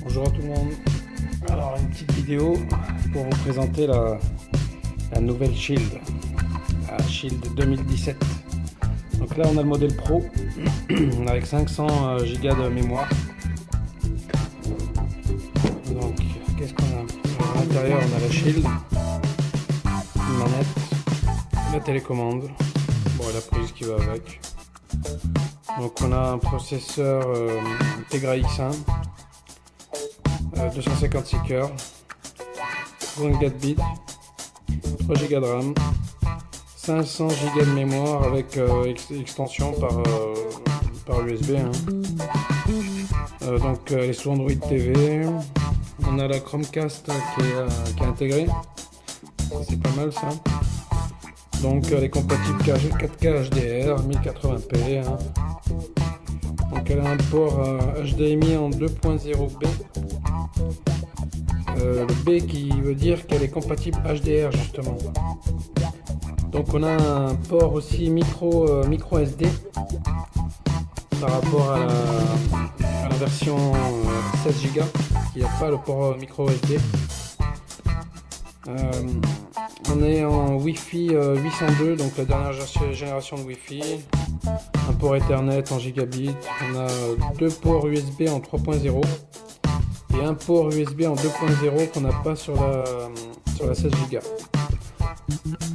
Bonjour à tout le monde. Alors une petite vidéo pour vous présenter la nouvelle Shield, la Shield 2017. Donc là on a le modèle Pro avec 500 Go de mémoire. Donc qu'est-ce qu'on a? À l'intérieur on a la Shield, une manette, la télécommande, bon et la prise qui va avec. Donc on a un processeur Tegra X1, 256 cœurs, 64 bits, 3 Go de RAM, 500 Go de mémoire avec extension par USB. Donc elle est sous Android TV. On a la Chromecast qui est intégrée. C'est pas mal ça. Donc elle est compatible 4K HDR, 1080p. Donc elle a un port HDMI en 2.0B. Le B qui veut dire qu'elle est compatible HDR justement. Donc on a un port aussi micro SD par rapport à la version 16 Go qui n'a pas le port micro SD. On est en Wi-Fi 802, donc la dernière génération de Wi-Fi. Un port Ethernet en gigabit. On a deux ports USB en 3.0 et un port USB en 2.0 qu'on n'a pas sur la 16 Go.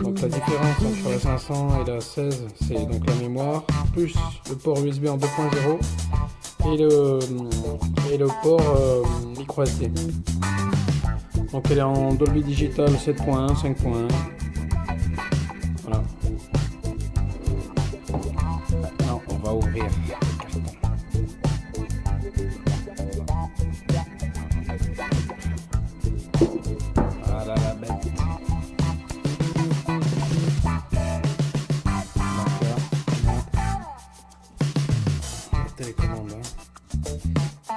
Donc la différence entre la 500 et la 16, c'est donc la mémoire plus le port USB en 2.0 et le port micro SD. Donc elle est en Dolby Digital 7.1, 5.1. Voilà. Non, on va ouvrir le carton. Voilà la bête. La télécommande.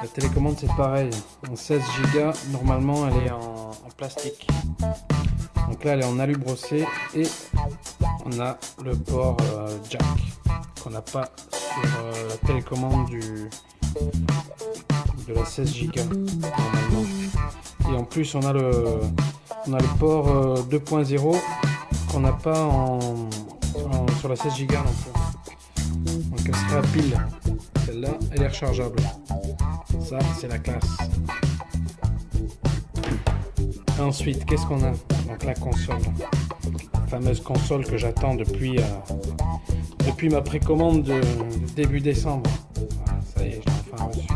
La télécommande c'est pareil. En 16 Go, normalement elle est en plastique. Donc là elle est en alu brossé et on a le port jack qu'on n'a pas sur la télécommande de la 16 Go normalement. Et en plus on a le port 2.0 qu'on n'a pas sur la 16 Go non plus. Donc elle serait à pile. Celle-là elle est rechargeable. Ça c'est la classe. Ensuite, qu'est-ce qu'on a? Donc la console, la fameuse console que j'attends depuis ma précommande de début décembre. Voilà, ça y est, je l'ai enfin reçu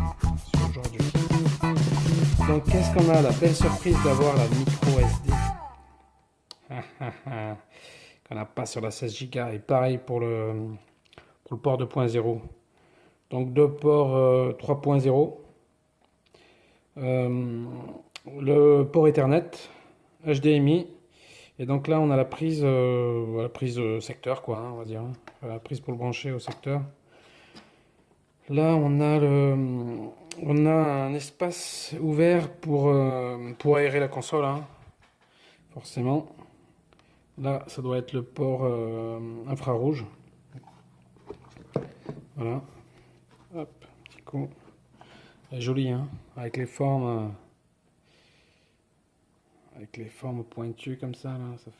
aujourd'hui. Donc qu'est-ce qu'on a? La belle surprise d'avoir la micro SD qu'on n'a pas sur la 16 Go. Et pareil pour le port 2.0. Donc deux ports 3.0. Le port Ethernet, HDMI, et donc là on a la prise secteur quoi, on va dire, la prise pour le brancher au secteur. Là on a un espace ouvert pour aérer la console, forcément. Là ça doit être le port infrarouge. Voilà, hop, petit coup. Elle est jolie, avec les formes. Avec les formes pointues comme ça, là, ça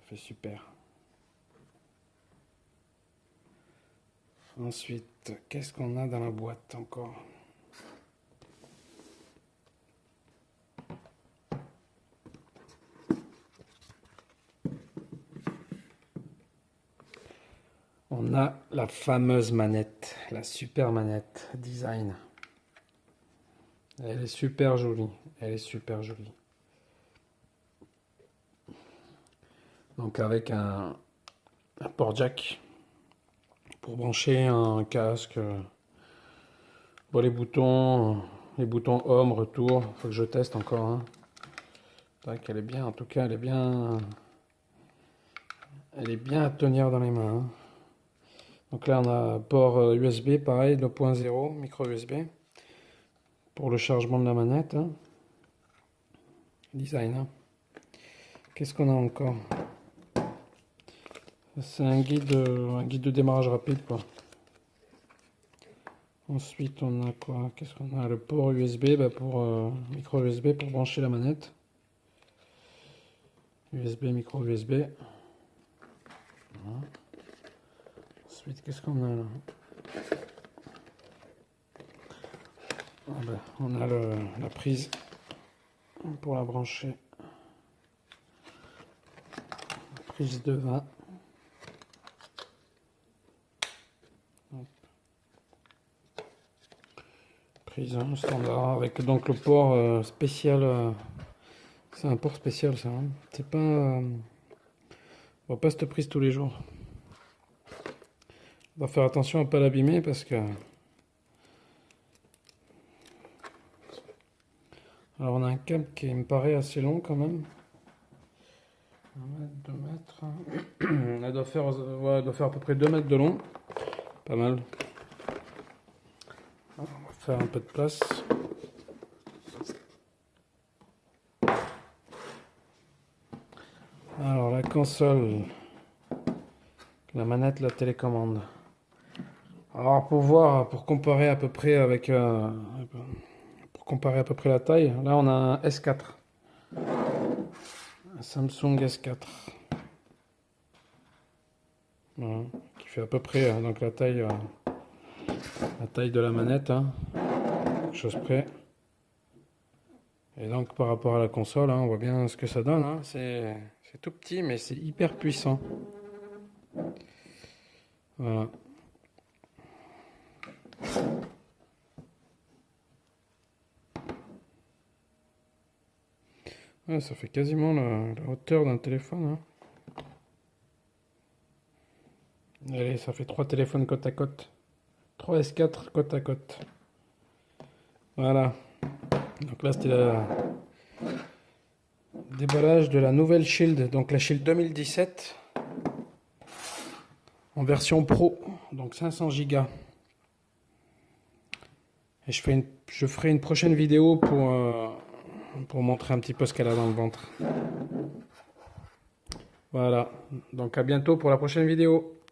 fait super. Ensuite, qu'est-ce qu'on a dans la boîte encore? On a la fameuse manette, la super manette design. Elle est super jolie, elle est super jolie. Donc avec un port jack pour brancher un casque. Bon, les boutons home, retour, faut que je teste encore. Tac, elle est bien, en tout cas elle est bien à tenir dans les mains. Donc là on a port USB pareil, 2.0, micro USB. Pour le chargement de la manette. Design. Qu'est-ce qu'on a encore? C'est un guide de démarrage rapide quoi. Ensuite, on a quoi? Qu'est-ce qu'on a? Le port USB, bah pour micro USB pour brancher la manette. USB, micro USB. Voilà. Ensuite, qu'est-ce qu'on a là? Ah bah, on a la prise pour la brancher. Prise de 20. Prise standard avec donc le port spécial. C'est un port spécial ça. Hein. C'est pas. On voit pas cette prise tous les jours. On va faire attention à pas l'abîmer parce que. Alors on a un câble qui me paraît assez long quand même. 1 mètre, 2 mètres. Elle doit faire, ouais, elle doit faire à peu près 2 mètres de long. Pas mal. On va faire un peu de place. Alors la console, la manette, la télécommande. Alors pour voir, pour comparer à peu près avec, pour comparer à peu près la taille, là on a un S4, un Samsung S4, voilà, qui fait à peu près donc la taille de la manette, hein, quelque chose près. Et donc par rapport à la console, hein, on voit bien ce que ça donne. Hein. C'est tout petit, mais c'est hyper puissant. Voilà. Ouais, ça fait quasiment la hauteur d'un téléphone. Hein. Allez, ça fait 3 téléphones côte à côte. 3 S4 côte à côte. Voilà. Donc là, c'était le déballage de la nouvelle Shield. Donc la Shield 2017 en version Pro. Donc 500 Go. Et je ferai une prochaine vidéo pour montrer un petit peu ce qu'elle a dans le ventre. Voilà. Donc à bientôt pour la prochaine vidéo.